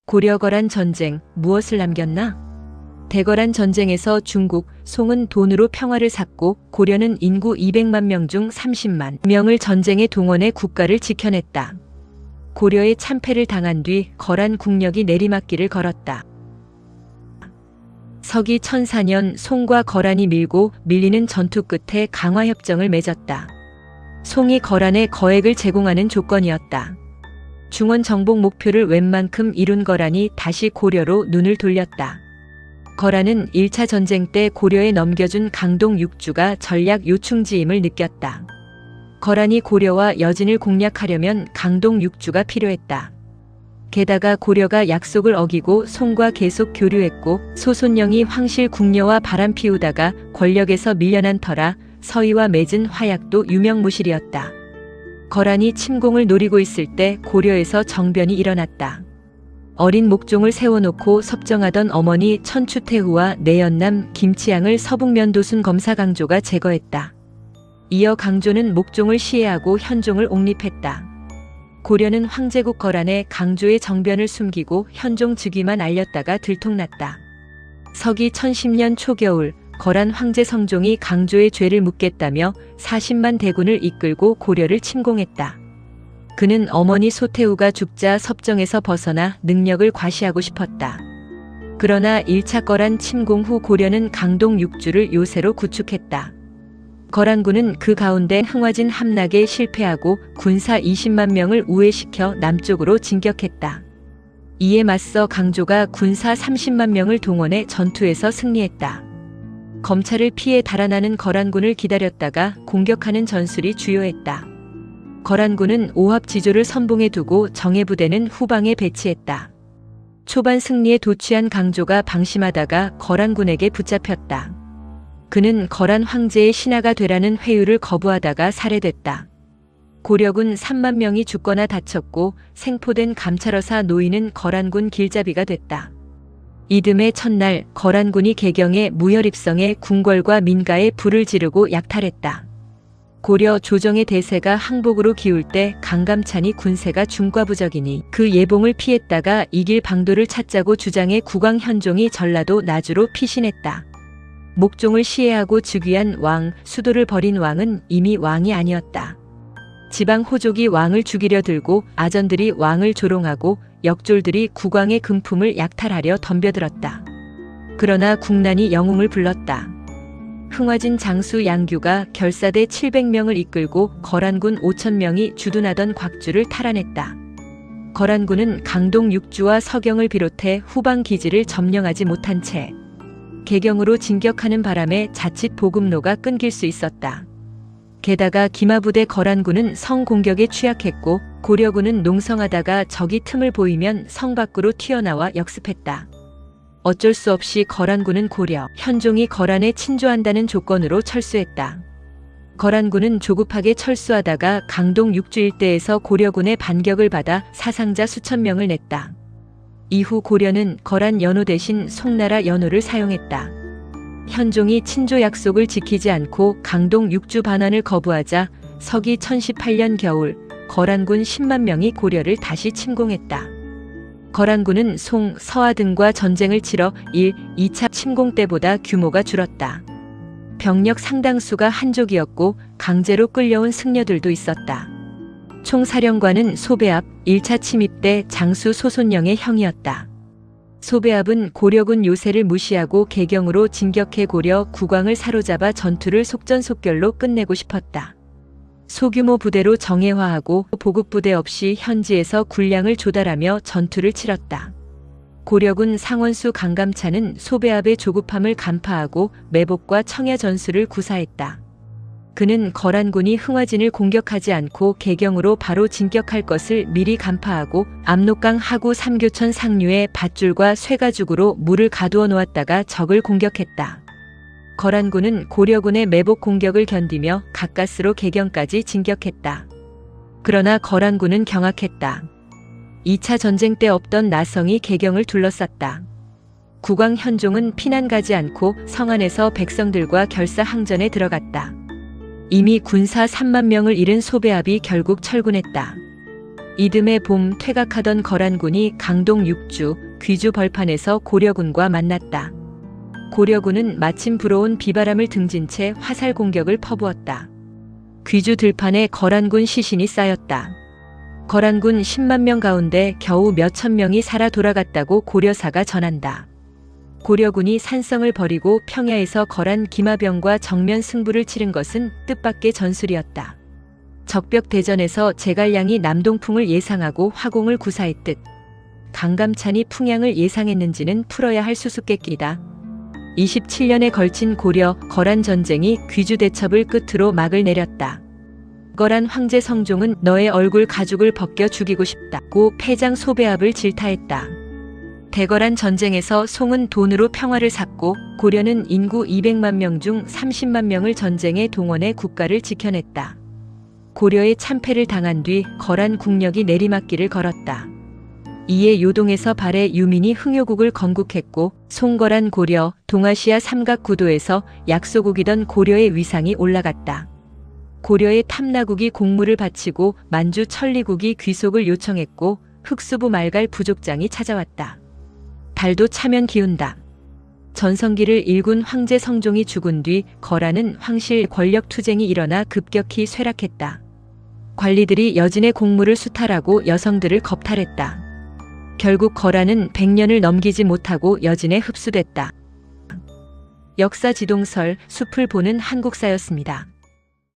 고려-거란 전쟁 무엇을 남겼나? 대거란 전쟁에서 중국, 송은 돈으로 평화를 샀고 고려는 인구 200만 명 중 30만 명을 전쟁에 동원해 국가를 지켜냈다. 고려의 참패를 당한 뒤 거란 국력이 내리막길을 걸었다. 서기 1004년 송과 거란이 밀고 밀리는 전투 끝에 강화협정을 맺었다. 송이 거란에 거액을 제공하는 조건이었다. 중원 정복 목표를 웬만큼 이룬 거란이 다시 고려로 눈을 돌렸다. 거란은 1차 전쟁 때 고려에 넘겨준 강동 6주가 전략 요충지임을 느꼈다. 거란이 고려와 여진을 공략하려면 강동 6주가 필요했다. 게다가 고려가 약속을 어기고 송과 계속 교류했고 소손영이 황실 궁녀와 바람 피우다가 권력에서 밀려난 터라 서희와 맺은 화약도 유명무실이었다. 거란이 침공을 노리고 있을 때 고려에서 정변이 일어났다. 어린 목종을 세워놓고 섭정하던 어머니 천추태후와 내연남 김치양을 서북면도순 검사 강조가 제거했다. 이어 강조는 목종을 시해하고 현종을 옹립했다. 고려는 황제국 거란에 강조의 정변을 숨기고 현종 즉위만 알렸다가 들통났다. 서기 1010년 초겨울 거란 황제 성종이 강조의 죄를 묻겠다며 40만 대군을 이끌고 고려를 침공했다. 그는 어머니 소태후가 죽자 섭정에서 벗어나 능력을 과시하고 싶었다. 그러나 1차 거란 침공 후 고려는 강동 6주를 요새로 구축했다. 거란군은 그 가운데 흥화진 함락에 실패하고 군사 20만 명을 우회시켜 남쪽으로 진격했다. 이에 맞서 강조가 군사 30만 명을 동원해 전투에서 승리했다. 검찰을 피해 달아나는 거란군을 기다렸다가 공격하는 전술이 주요했다. 거란군은 오합지조를 선봉에 두고 정예부대는 후방에 배치했다. 초반 승리에 도취한 강조가 방심하다가 거란군에게 붙잡혔다. 그는 거란 황제의 신하가 되라는 회유를 거부하다가 살해됐다. 고려군 3만 명이 죽거나 다쳤고 생포된 감찰어사 노인은 거란군 길잡이가 됐다. 이듬해 첫날 거란군이 개경에 무혈입성해 궁궐과 민가에 불을 지르고 약탈했다. 고려 조정의 대세가 항복으로 기울 때 강감찬이 군세가 중과부적이니 그 예봉을 피했다가 이길 방도를 찾자고 주장해 국왕 현종이 전라도 나주로 피신했다. 목종을 시해하고 즉위한 왕, 수도를 버린 왕은 이미 왕이 아니었다. 지방 호족이 왕을 죽이려 들고 아전들이 왕을 조롱하고 역졸들이 국왕의 금품을 약탈하려 덤벼들었다. 그러나 국난이 영웅을 불렀다. 흥화진 장수 양규가 결사대 700명을 이끌고 거란군 5,000명이 주둔하던 곽주를 탈환했다. 거란군은 강동 6주와 서경을 비롯해 후방 기지를 점령하지 못한 채 개경으로 진격하는 바람에 자칫 보급로가 끊길 수 있었다. 게다가 기마부대 거란군은 성 공격에 취약했고 고려군은 농성하다가 적이 틈을 보이면 성 밖으로 튀어나와 역습했다. 어쩔 수 없이 거란군은 고려, 현종이 거란에 친조한다는 조건으로 철수했다. 거란군은 조급하게 철수하다가 강동 6주 일대에서 고려군의 반격을 받아 사상자 수천 명을 냈다. 이후 고려는 거란 연호 대신 송나라 연호를 사용했다. 현종이 친조 약속을 지키지 않고 강동 6주 반환을 거부하자 서기 1018년 겨울 거란군 10만 명이 고려를 다시 침공했다. 거란군은 송, 서하 등과 전쟁을 치러 1, 2차 침공 때보다 규모가 줄었다. 병력 상당수가 한족이었고 강제로 끌려온 승려들도 있었다. 총사령관은 소배압, 1차 침입 때 장수 소손영의 형이었다. 소배압은 고려군 요새를 무시하고 개경으로 진격해 고려 국왕을 사로잡아 전투를 속전속결로 끝내고 싶었다. 소규모 부대로 정예화하고 보급부대 없이 현지에서 군량을 조달하며 전투를 치렀다. 고려군 상원수 강감찬은 소배압의 조급함을 간파하고 매복과 청야 전술을 구사했다. 그는 거란군이 흥화진을 공격하지 않고 개경으로 바로 진격할 것을 미리 간파하고 압록강 하구 삼교천 상류에 밧줄과 쇠가죽으로 물을 가두어 놓았다가 적을 공격했다. 거란군은 고려군의 매복 공격을 견디며 가까스로 개경까지 진격했다. 그러나 거란군은 경악했다. 2차 전쟁 때 없던 나성이 개경을 둘러쌌다. 국왕 현종은 피난 가지 않고 성 안에서 백성들과 결사항전에 들어갔다. 이미 군사 3만 명을 잃은 소배압이 결국 철군했다. 이듬해 봄 퇴각하던 거란군이 강동 육주, 귀주 벌판에서 고려군과 만났다. 고려군은 마침 불어온 비바람을 등진 채 화살 공격을 퍼부었다. 귀주 들판에 거란군 시신이 쌓였다. 거란군 10만 명 가운데 겨우 몇천 명이 살아 돌아갔다고 고려사가 전한다. 고려군이 산성을 버리고 평야에서 거란 기마병과 정면 승부를 치른 것은 뜻밖의 전술이었다. 적벽 대전에서 제갈량이 남동풍을 예상하고 화공을 구사했듯 강감찬이 풍향을 예상했는지는 풀어야 할 수수께끼다. 27년에 걸친 고려 거란 전쟁이 귀주 대첩을 끝으로 막을 내렸다. 거란 황제 성종은 너의 얼굴 가죽을 벗겨 죽이고 싶다고 패장 소배합을 질타했다. 대거란 전쟁에서 송은 돈으로 평화를 샀고 고려는 인구 200만 명 중 30만 명을 전쟁에 동원해 국가를 지켜냈다. 고려의 참패를 당한 뒤 거란 국력이 내리막길을 걸었다. 이에 요동에서 발해 유민이 흥효국을 건국했고 송거란 고려 동아시아 삼각구도에서 약소국이던 고려의 위상이 올라갔다. 고려의 탐나국이 공물을 바치고 만주 천리국이 귀속을 요청했고 흑수부 말갈 부족장이 찾아왔다. 달도 차면 기운다. 전성기를 일군 황제 성종이 죽은 뒤 거란은 황실 권력 투쟁이 일어나 급격히 쇠락했다. 관리들이 여진의 공물을 수탈하고 여성들을 겁탈했다. 결국 거란은 100년을 넘기지 못하고 여진에 흡수됐다. 역사 지동설 숲을 보는 한국사였습니다.